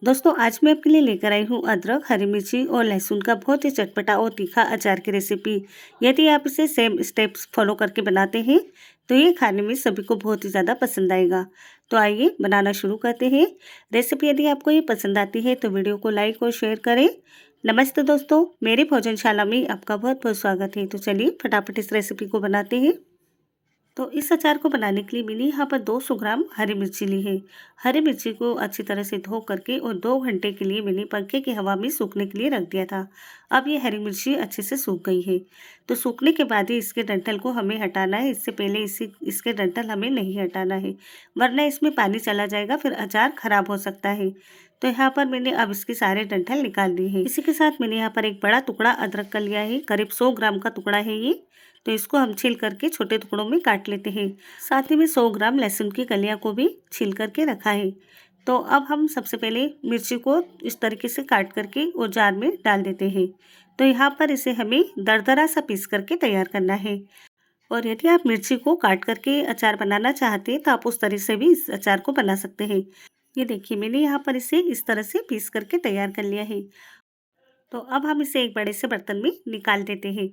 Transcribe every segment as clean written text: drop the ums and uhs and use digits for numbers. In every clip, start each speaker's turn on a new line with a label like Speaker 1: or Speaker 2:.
Speaker 1: दोस्तों आज मैं आपके लिए लेकर आई हूँ अदरक, हरी मिर्ची और लहसुन का बहुत ही चटपटा और तीखा अचार की रेसिपी। यदि आप इसे सेम स्टेप्स फॉलो करके बनाते हैं तो ये खाने में सभी को बहुत ही ज़्यादा पसंद आएगा। तो आइए बनाना शुरू करते हैं। रेसिपी यदि आपको ये पसंद आती है तो वीडियो को लाइक और शेयर करें। नमस्ते दोस्तों, मेरी भोजनशाला में आपका बहुत बहुत स्वागत है। तो चलिए फटाफट इस रेसिपी को बनाते हैं। तो इस अचार को बनाने के लिए मैंने यहाँ पर 200 ग्राम हरी मिर्ची ली है। हरी मिर्ची को अच्छी तरह से धो करके और 2 घंटे के लिए मैंने पंखे की हवा में सूखने के लिए रख दिया था। अब ये हरी मिर्ची अच्छे से सूख गई है। तो सूखने के बाद ही इसके डंठल को हमें हटाना है। इससे पहले इसके डंठल हमें नहीं हटाना है, वरना इसमें पानी चला जाएगा, फिर अचार खराब हो सकता है। तो यहाँ पर मैंने अब इसके सारे डंठल निकाल दिए हैं। इसी के साथ मैंने यहाँ पर एक बड़ा टुकड़ा अदरक का लिया है, करीब 100 ग्राम का टुकड़ा है ये। तो इसको हम छील करके छोटे टुकड़ों में काट लेते हैं। साथ ही में 100 ग्राम लहसुन की कलियां को भी छील करके रखा है। तो अब हम सबसे पहले मिर्ची को इस तरीके से काट करके और जार में डाल देते हैं। तो यहाँ पर इसे हमें दरदरा सा पीस करके तैयार करना है। और यदि आप मिर्ची को काट करके अचार बनाना चाहते हैं तो आप उस तरह से भी इस अचार को बना सकते हैं। ये देखिए, मैंने यहाँ पर इसे इस तरह से पीस करके तैयार कर लिया है। तो अब हम इसे एक बड़े से बर्तन में निकाल देते हैं।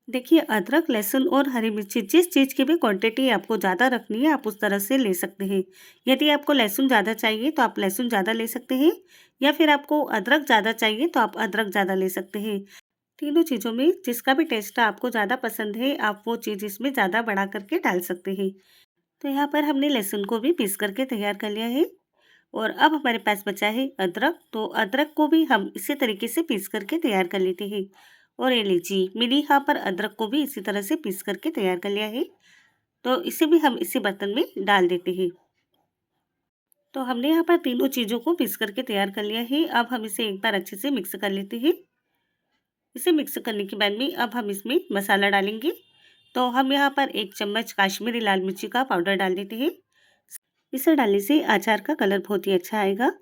Speaker 1: देखिए, अदरक, लहसुन और हरी मिर्ची जिस चीज़ की भी क्वांटिटी आपको ज़्यादा रखनी है आप उस तरह से ले सकते हैं। यदि आपको लहसुन ज़्यादा चाहिए तो आप लहसुन ज़्यादा ले सकते हैं, या फिर आपको अदरक ज़्यादा चाहिए तो आप अदरक ज़्यादा ले सकते हैं। तीनों चीज़ों में जिसका भी टेस्ट आपको ज़्यादा पसंद है आप वो चीज़ इसमें ज़्यादा बढ़ा करके डाल सकते हैं। तो यहाँ पर हमने लहसुन को भी पीस करके तैयार कर लिया है। और अब हमारे पास बचा है अदरक। तो अदरक को भी हम इसी तरीके से पीस करके तैयार कर लेते हैं। और ये लीजिए, मैंने यहाँ पर अदरक को भी इसी तरह से पीस करके तैयार कर लिया है। तो इसे भी हम इसी बर्तन में डाल देते हैं। तो हमने यहाँ पर तीनों चीज़ों को पीस करके तैयार कर लिया है। अब हम इसे एक बार अच्छे से मिक्स कर लेते हैं। इसे मिक्स करने के बाद में अब हम इसमें मसाला डालेंगे। तो हम यहाँ पर 1 चम्मच काश्मीरी लाल मिर्ची का पाउडर डाल देते हैं। इसे डालने से अचार का कलर बहुत ही अच्छा आएगा।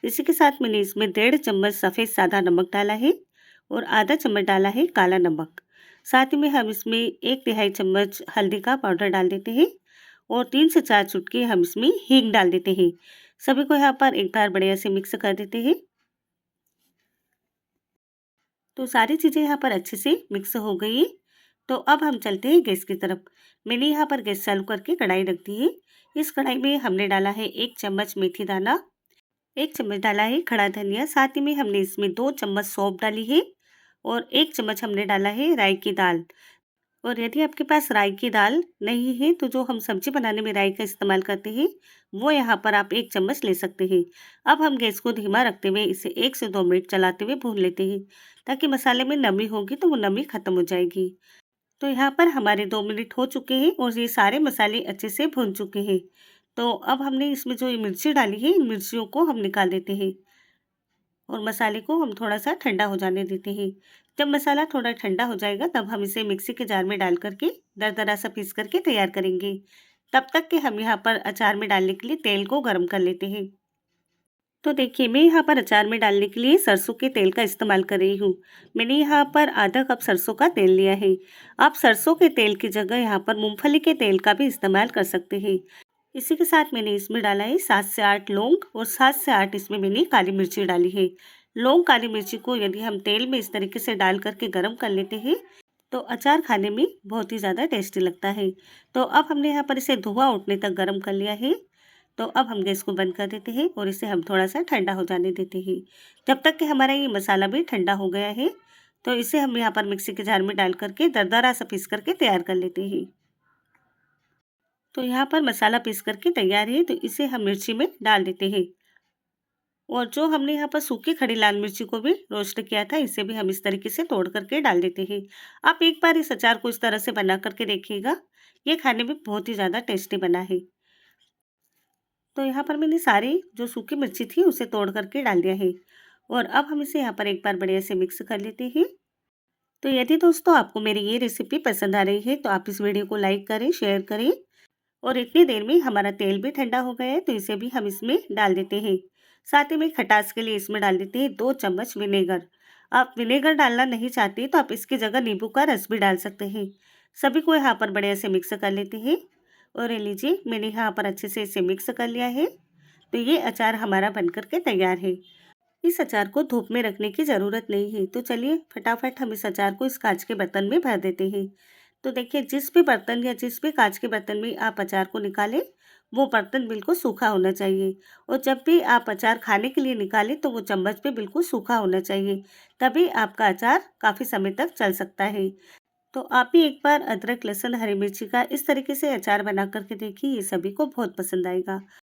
Speaker 1: इसी के साथ मैंने इसमें 1.5 चम्मच सफ़ेद सादा नमक डाला है और आधा चम्मच डाला है काला नमक। साथ ही में हम इसमें 1 तिहाई चम्मच हल्दी का पाउडर डाल देते हैं और 3 से 4 चुटकी हम इसमें हींग डाल देते हैं। सभी को यहाँ पर एक बार बढ़िया से मिक्स कर देते हैं। तो सारी चीज़ें यहाँ पर अच्छे से मिक्स हो गई। तो अब हम चलते हैं गैस की तरफ। मैंने यहाँ पर गैस चालू करके कढ़ाई रख दी है। इस कढ़ाई में हमने डाला है 1 चम्मच मेथी दाना, 1 चम्मच डाला है खड़ा धनिया, साथ ही में हमने इसमें 2 चम्मच सौंफ डाली है और 1 चम्मच हमने डाला है राई की दाल। और यदि आपके पास राई की दाल नहीं है तो जो हम सब्जी बनाने में राई का इस्तेमाल करते हैं वो यहाँ पर आप 1 चम्मच ले सकते हैं। अब हम गैस को धीमा रखते हुए इसे 1 से 2 मिनट चलाते हुए भून लेते हैं, ताकि मसाले में नमी होगी तो वो नमी खत्म हो जाएगी। तो यहाँ पर हमारे 2 मिनट हो चुके हैं और ये सारे मसाले अच्छे से भून चुके हैं। तो अब हमने इसमें जो ये मिर्ची डाली है इन मिर्चियों को हम निकाल देते हैं और मसाले को हम थोड़ा सा ठंडा हो जाने देते हैं। जब मसाला थोड़ा ठंडा हो जाएगा तब हम इसे मिक्सी के जार में डाल करके दरदरा सा पीस करके तैयार करेंगे। तब तक के हम यहाँ पर अचार में डालने के लिए तेल को गर्म कर लेते हैं। तो देखिए, मैं यहाँ पर अचार में डालने के लिए सरसों के तेल का इस्तेमाल कर रही हूँ। मैंने यहाँ पर आधा कप सरसों का तेल लिया है। आप सरसों के तेल की जगह यहाँ पर मूंगफली के तेल का भी इस्तेमाल कर सकते हैं। इसी के साथ मैंने इसमें डाला है 7 से 8 लौंग और 7 से 8 इसमें मैंने काली मिर्ची डाली है। लौंग, काली मिर्ची को यदि हम तेल में इस तरीके से डाल करके गर्म कर लेते हैं तो अचार खाने में बहुत ही ज़्यादा टेस्टी लगता है। तो अब हमने यहाँ पर इसे धुआं उठने तक गर्म कर लिया है। तो अब हम गैस को बंद कर देते हैं और इसे हम थोड़ा सा ठंडा हो जाने देते हैं। जब तक कि हमारा ये मसाला भी ठंडा हो गया है तो इसे हम यहाँ पर मिक्सी के जार में डाल करके दरदरा सा पीस करके तैयार कर लेते हैं। तो यहाँ पर मसाला पीस करके तैयार है, तो इसे हम मिर्ची में डाल देते हैं। और जो हमने यहाँ पर सूखी खड़ी लाल मिर्ची को भी रोस्ट किया था इसे भी हम इस तरीके से तोड़ करके डाल देते हैं। आप एक बार इस अचार को इस तरह से बना करके देखिएगा, ये खाने में बहुत ही ज़्यादा टेस्टी बना है। तो यहाँ पर मैंने सारी जो सूखी मिर्ची थी उसे तोड़ करके डाल दिया है और अब हम इसे यहाँ पर एक बार बढ़िया से मिक्स कर लेते हैं। तो यदि दोस्तों आपको मेरी ये रेसिपी पसंद आ रही है तो आप इस वीडियो को लाइक करें, शेयर करें। और इतनी देर में हमारा तेल भी ठंडा हो गया है तो इसे भी हम इसमें डाल देते हैं। साथ ही में खटास के लिए इसमें डाल देते हैं 2 चम्मच विनेगर। आप विनेगर डालना नहीं चाहते तो आप इसकी जगह नींबू का रस भी डाल सकते हैं। सभी को यहाँ पर बढ़िया से मिक्स कर लेते हैं। और ये लीजिए, मैंने यहाँ पर अच्छे से इसे मिक्स कर लिया है। तो ये अचार हमारा बनकर के तैयार है। इस अचार को धूप में रखने की ज़रूरत नहीं है। तो चलिए फटाफट हम इस अचार को इस कांच के बर्तन में भर देते हैं। तो देखिए जिस भी बर्तन या जिस भी कांच के बर्तन में आप अचार को निकालें, वो बर्तन बिल्कुल सूखा होना चाहिए। और जब भी आप अचार खाने के लिए निकालें तो वो चम्मच पे बिल्कुल सूखा होना चाहिए, तभी आपका अचार काफ़ी समय तक चल सकता है। तो आप भी एक बार अदरक, लहसुन, हरी मिर्ची का इस तरीके से अचार बना कर के देखिए, ये सभी को बहुत पसंद आएगा।